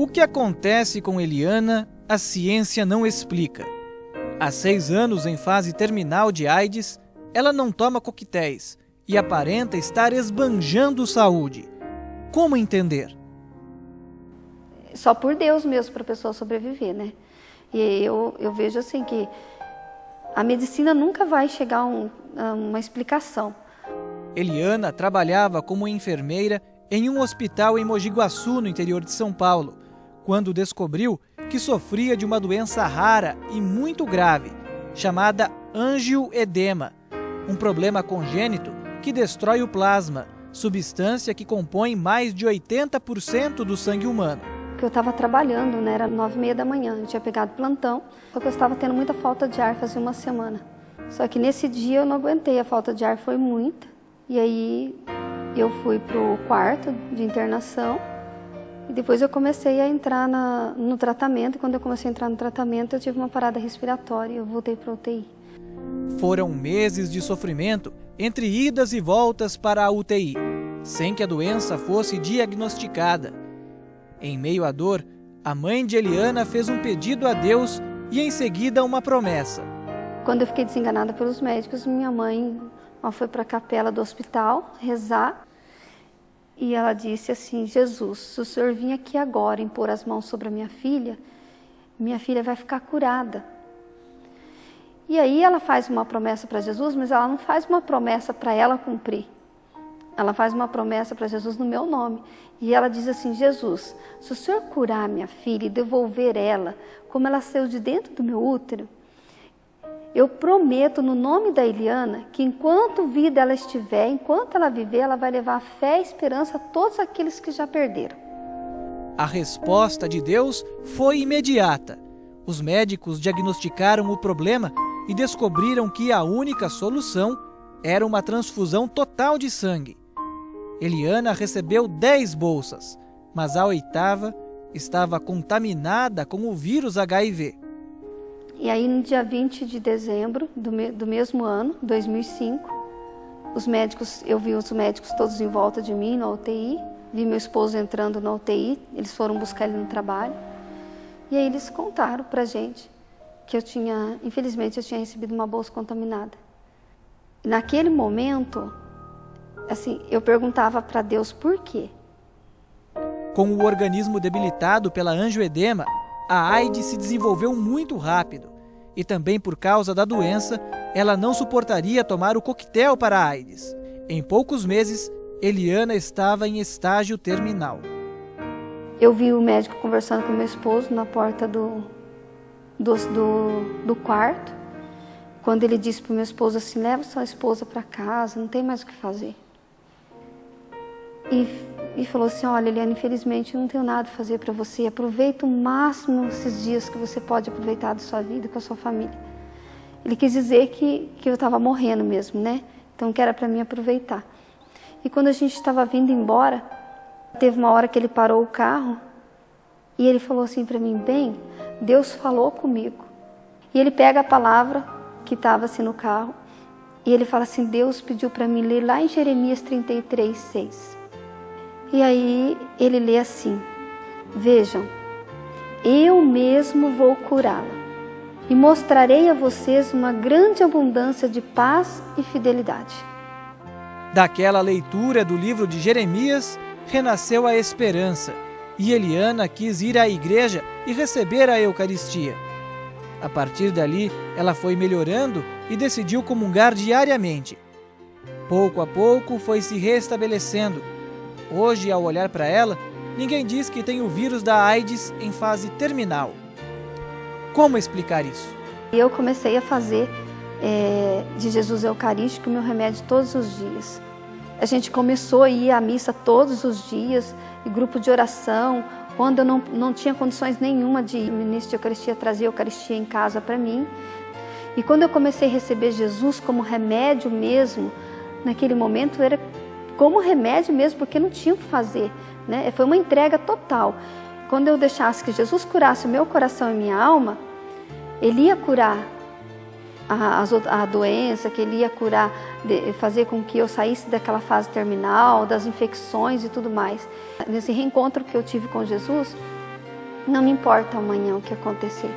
O que acontece com Eliana, a ciência não explica. Há 6 anos, em fase terminal de AIDS, ela não toma coquetéis e aparenta estar esbanjando saúde. Como entender? Só por Deus mesmo para a pessoa sobreviver, né? E eu vejo assim que a medicina nunca vai chegar a uma explicação. Eliana trabalhava como enfermeira em um hospital em Mogi Guaçu, no interior de São Paulo, quando descobriu que sofria de uma doença rara e muito grave, chamada angioedema, um problema congênito que destrói o plasma, substância que compõe mais de 80% do sangue humano. Porque eu estava trabalhando, né? Era 9h30 da manhã, eu tinha pegado plantão, só que eu estava tendo muita falta de ar fazia uma semana. Só que nesse dia eu não aguentei, a falta de ar foi muita. E aí eu fui pro quarto de internação e depois eu comecei a entrar no tratamento. E quando eu comecei a entrar no tratamento, eu tive uma parada respiratória e eu voltei para UTI. Foram meses de sofrimento entre idas e voltas para a UTI, sem que a doença fosse diagnosticada. Em meio à dor, a mãe de Eliana fez um pedido a Deus e em seguida uma promessa. Quando eu fiquei desenganada pelos médicos, minha mãe foi para a capela do hospital rezar e ela disse assim: Jesus, se o Senhor vir aqui agora impor as mãos sobre a minha filha vai ficar curada. E aí ela faz uma promessa para Jesus, mas ela não faz uma promessa para ela cumprir. Ela faz uma promessa para Jesus no meu nome. E ela diz assim: Jesus, se o Senhor curar minha filha e devolver ela, como ela saiu de dentro do meu útero, eu prometo no nome da Eliana que enquanto vida ela estiver, enquanto ela viver, ela vai levar fé e esperança a todos aqueles que já perderam. A resposta de Deus foi imediata. Os médicos diagnosticaram o problema e descobriram que a única solução era uma transfusão total de sangue. Eliana recebeu 10 bolsas, mas a 8ª estava contaminada com o vírus HIV. E aí no dia 20 de dezembro do mesmo ano, 2005, eu vi os médicos todos em volta de mim na UTI, vi meu esposo entrando na UTI, eles foram buscar ele no trabalho, e aí eles contaram pra gente que infelizmente eu tinha recebido uma bolsa contaminada. E naquele momento, assim, eu perguntava para Deus por quê. Com o organismo debilitado pela angioedema, a AIDS se desenvolveu muito rápido e também por causa da doença, ela não suportaria tomar o coquetel para a AIDS. Em poucos meses, Eliana estava em estágio terminal. Eu vi o médico conversando com meu esposo na porta do quarto, quando ele disse para o meu esposo assim: leva sua esposa para casa, não tem mais o que fazer. E falou assim: olha, Eliana, infelizmente eu não tenho nada a fazer para você, aproveita o máximo esses dias que você pode aproveitar da sua vida com a sua família. Ele quis dizer que eu estava morrendo mesmo, né? Então que era para mim aproveitar. E quando a gente estava vindo embora, teve uma hora que ele parou o carro e ele falou assim para mim: bem, Deus falou comigo. E ele pega a palavra que estava assim no carro e ele fala assim: Deus pediu para mim ler lá em Jeremias 33:6. E aí ele lê assim: vejam, eu mesmo vou curá-la e mostrarei a vocês uma grande abundância de paz e fidelidade. Daquela leitura do livro de Jeremias, renasceu a esperança e Eliana quis ir à igreja e receber a Eucaristia. A partir dali, ela foi melhorando e decidiu comungar diariamente. Pouco a pouco foi se restabelecendo. Hoje, ao olhar para ela, ninguém diz que tem o vírus da AIDS em fase terminal. Como explicar isso? Eu comecei a fazer de Jesus Eucarístico o meu remédio todos os dias. A gente começou a ir à missa todos os dias, e grupo de oração. Quando eu não tinha condições nenhuma de ministro de Eucaristia, trazer a Eucaristia em casa para mim. E quando eu comecei a receber Jesus como remédio mesmo, naquele momento era como remédio mesmo, porque não tinha o que fazer, né? Foi uma entrega total. Quando eu deixasse que Jesus curasse o meu coração e minha alma, Ele ia curar a doença, que Ele ia curar, fazer com que eu saísse daquela fase terminal, das infecções e tudo mais. Nesse reencontro que eu tive com Jesus, Não me importa amanhã o que acontecer.